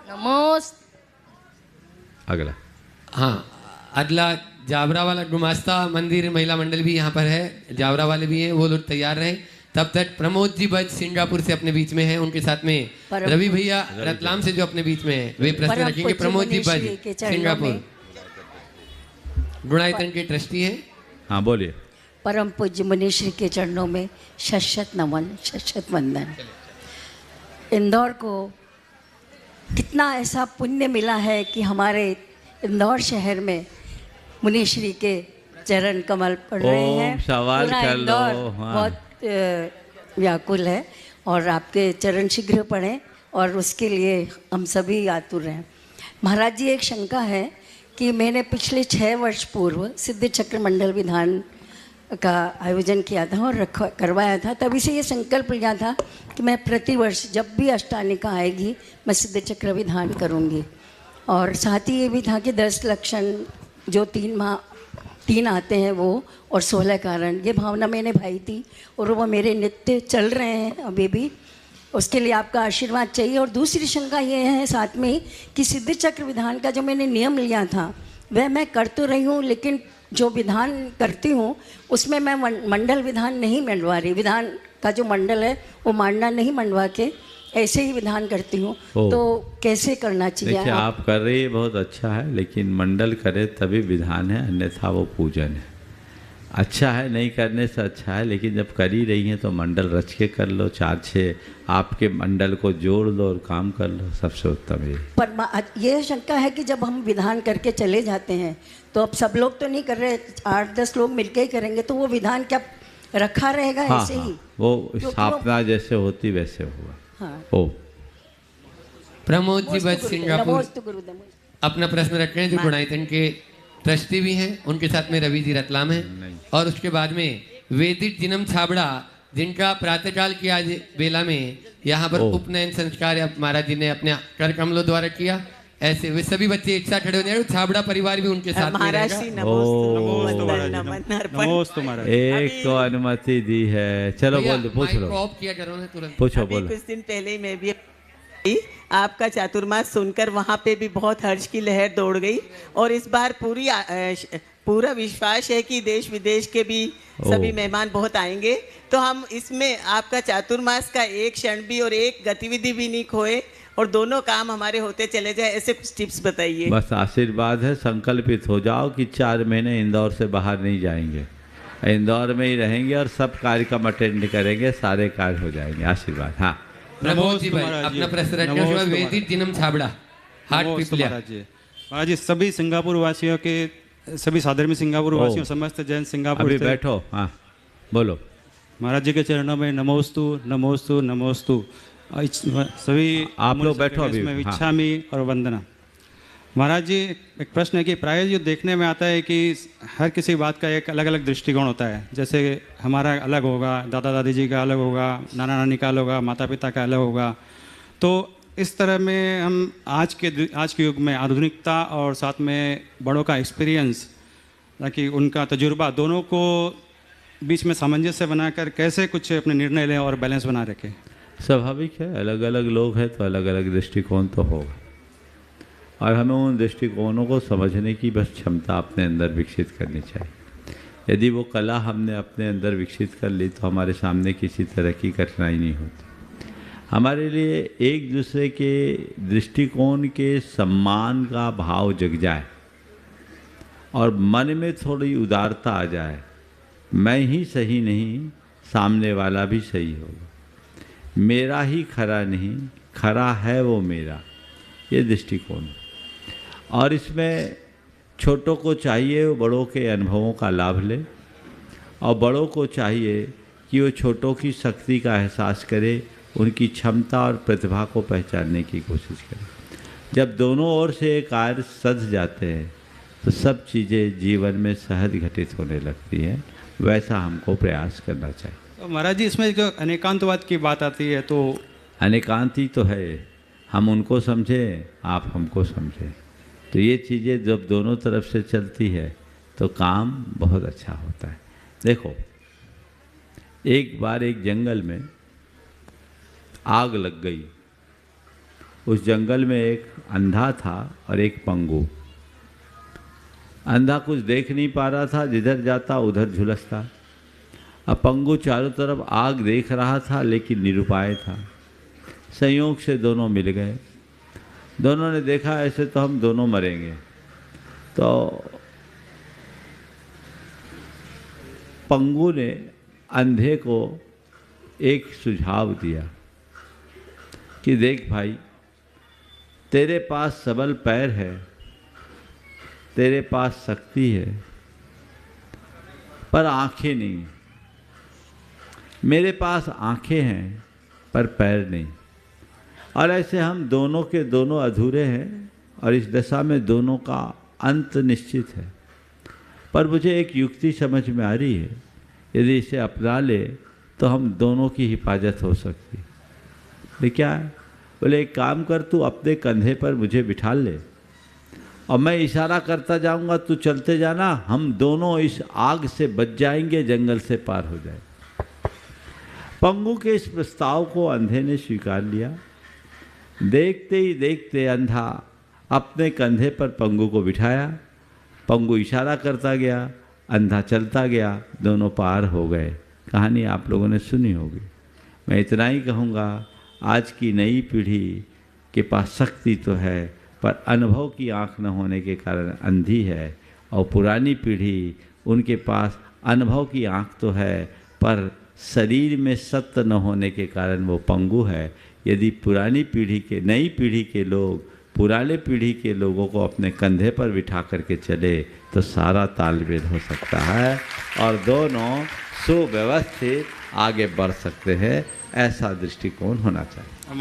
नमोस्त। अगला। हाँ, अगला जावरा वाला गुमास्ता मंदिर महिला मंडल भी यहाँ पर है, जावरा वाले भी हैं, वो लोग तैयार रहे। तब तक प्रमोद जी बज सिंगापुर से अपने बीच में हैं, उनके साथ में रवि भैया रतलाम से जो अपने बीच में हैं, वे प्रश्न रखेंगे। प्रमोद जी बज सिंगापुर गुणायतन के ट्रस्टी हैं। हाँ बोलिए। परम पूज्य मुनीश्री के चरणों में शत नमन, शत वंदन। इंदौर को कितना ऐसा पुण्य मिला है कि हमारे इंदौर शहर में मुनीश्री के चरण कमल पड़ रहे हैं। सवाल पूरा कर लो। इंदौर हाँ। बहुत व्याकुल है और आपके चरण शीघ्र पड़ें और उसके लिए हम सभी आतुर हैं। महाराज जी, एक शंका है कि मैंने पिछले 6 वर्ष पूर्व सिद्ध चक्र मंडल विधान का आयोजन किया था और करवाया था। तभी से ये संकल्प लिया था कि मैं प्रतिवर्ष जब भी अष्टानिका आएगी मैं सिद्ध चक्र विधान करूँगी। और साथ ही ये भी था कि 10 लक्षण जो 3 आते हैं वो और 16 कारण, ये भावना मैंने भाई थी और वो मेरे नित्य चल रहे हैं अभी भी। उसके लिए आपका आशीर्वाद चाहिए। और दूसरी शंका ये है साथ में कि सिद्ध चक्र विधान का जो मैंने नियम लिया था वह मैं कर तो रही हूँ, लेकिन जो विधान करती हूँ उसमें मैं मंडल विधान नहीं मंडवा रही। विधान का जो मंडल है वो मांडना नहीं मंडवा के ऐसे ही विधान करती हूँ। तो कैसे करना चाहिए? देखिए, आप कर रही है बहुत अच्छा है, लेकिन मंडल करे तभी विधान है, अन्यथा वो पूजन है। अच्छा है, नहीं करने से अच्छा है, लेकिन जब कर ही रही हैं तो मंडल रच के कर लो, 4-6 आपके मंडल को जोड़ लो और काम कर लो, सबसे उत्तम है। पर ये शंका है कि जब हम विधान करके चले जाते हैं तो अब सब लोग तो नहीं कर रहे, 8-10 लोग मिलके ही करेंगे, तो वो विधान क्या रखा रहेगा? हाँ, ऐसे ही वो स्थापना जैसे होती वैसे होगा। हाँ। ओ प्रमोद जी बज सिंगापुर अपना प्रश्न रख रहे हैं, जो गुणायतन के ट्रस्टी भी हैं, उनके साथ में रवि जी रतलाम हैं। और उसके बाद में वेदिक जिनम छाबड़ा, जिनका प्रातःकाल की आज बेला में यहाँ पर उपनयन संस्कार महाराज जी ने अपने कर कमलों द्वारा किया। ऐसे वे सभी बच्चे एक साथ खड़े होने हैं, छाबड़ा परिवार भी उनके साथ में रहेगा। एक तो अनुमति दी है। चलो बोल, पूछ लो। ऑफ किया करो ना तुरंत। पूछो, बोलो। कुछ दिन पहले ही मैं भी आपका चातुर्मास सुनकर वहाँ पे भी बहुत हर्ष की लहर दौड़ गई। और इस बार पूरा विश्वास है कि देश विदेश के भी सभी मेहमान बहुत आएंगे। तो हम इसमें आपका चातुर्मास का एक क्षण भी और एक गतिविधि भी नहीं खोए और दोनों काम हमारे होते चले जाए, ऐसे कुछ टिप्स बताइए। बस आशीर्वाद है, संकल्पित हो जाओ कि 4 महीने इंदौर से बाहर नहीं जाएंगे, इंदौर में ही रहेंगे और सब कार्यक्रम अटेंड करेंगे, सारे कार्य हो जाएंगे। आशीर्वाद। हाँ प्रमोद जी भाई अपना प्रश्न रखने के बाद वेदिक जिनम छाबड़ा हाट पिपलिया। महाराज जी, सभी सिंगापुर वासियों के, सभी साधर्मी सिंगापुर वासियों, समस्त जैन सिंगापुर। अभी बैठो। हाँ बोलो। महाराज जी के चरणों में नमोस्तु नमोस्तु नमोस्तु। सभी आप लोग बैठो अभी। में इच्छामी और वंदना। महाराज जी, एक प्रश्न है कि प्राय जो देखने में आता है कि हर किसी बात का एक अलग अलग दृष्टिकोण होता है। जैसे हमारा अलग होगा, दादा दादी जी का अलग होगा, नाना नानी का अलग होगा, माता पिता का अलग होगा। तो इस तरह में हम आज के युग में आधुनिकता और साथ में बड़ों का एक्सपीरियंस, ताकि उनका तजुर्बा, दोनों को बीच में सामंजस्य बनाकर कैसे कुछ अपने निर्णय लें और बैलेंस बना रखें। स्वाभाविक है, अलग अलग लोग हैं तो अलग अलग दृष्टिकोण तो होगा, और हमें उन दृष्टिकोणों को समझने की बस क्षमता अपने अंदर विकसित करनी चाहिए। यदि वो कला हमने अपने अंदर विकसित कर ली तो हमारे सामने किसी तरह की कठिनाई नहीं होती। हमारे लिए एक दूसरे के दृष्टिकोण के सम्मान का भाव जग जाए और मन में थोड़ी उदारता आ जाए, मैं ही सही नहीं, सामने वाला भी सही होगा, मेरा ही खरा नहीं, खरा है वो मेरा, ये दृष्टिकोण। और इसमें छोटों को चाहिए वो बड़ों के अनुभवों का लाभ ले, और बड़ों को चाहिए कि वो छोटों की शक्ति का एहसास करे, उनकी क्षमता और प्रतिभा को पहचानने की कोशिश करे। जब दोनों ओर से एक कार्य सध जाते हैं तो सब चीज़ें जीवन में सहज घटित होने लगती हैं। वैसा हमको प्रयास करना चाहिए। तो महाराज जी, इसमें जो अनेकांतवाद की बात आती है, तो अनेकांत ही तो है, हम उनको समझें, आप हमको समझें, तो ये चीज़ें जब दोनों तरफ से चलती है तो काम बहुत अच्छा होता है। देखो, एक बार एक जंगल में आग लग गई उस जंगल में एक अंधा था और एक पंगु। अंधा कुछ देख नहीं पा रहा था, जिधर जाता उधर झुलसता। अब पंगु चारों तरफ आग देख रहा था लेकिन निरुपाय था। संयोग से दोनों मिल गए। दोनों ने देखा ऐसे तो हम दोनों मरेंगे, तो पंगु ने अंधे को एक सुझाव दिया कि देख भाई, तेरे पास सबल पैर है, तेरे पास शक्ति है, पर आंखें नहीं। मेरे पास आंखें हैं पर पैर नहीं, और ऐसे हम दोनों के दोनों अधूरे हैं और इस दशा में दोनों का अंत निश्चित है। पर मुझे एक युक्ति समझ में आ रही है, यदि इसे अपना ले तो हम दोनों की हिफाजत हो सकती। बोले क्या है? बोले एक काम कर, तू अपने कंधे पर मुझे बिठा ले और मैं इशारा करता जाऊंगा, तू चलते जाना, हम दोनों इस आग से बच जाएंगे, जंगल से पार हो जाए। पंगु के इस प्रस्ताव को अंधे ने स्वीकार लिया। देखते ही देखते अंधा अपने कंधे पर पंगु को बिठाया। पंगु इशारा करता गया, अंधा चलता गया, दोनों पार हो गए। कहानी आप लोगों ने सुनी होगी। मैं इतना ही कहूँगा, आज की नई पीढ़ी के पास शक्ति तो है पर अनुभव की आँख न होने के कारण अंधी है, और पुरानी पीढ़ी उनके पास अनुभव की आँख तो है पर शरीर में सत्य न होने के कारण वो पंगु है। यदि पुरानी पीढ़ी के, नई पीढ़ी के लोग पुराने पीढ़ी के लोगों को अपने कंधे पर बिठा करके चले तो सारा तालमेल हो सकता है और दोनों सुव्यवस्थित आगे बढ़ सकते हैं। ऐसा दृष्टिकोण होना चाहिए।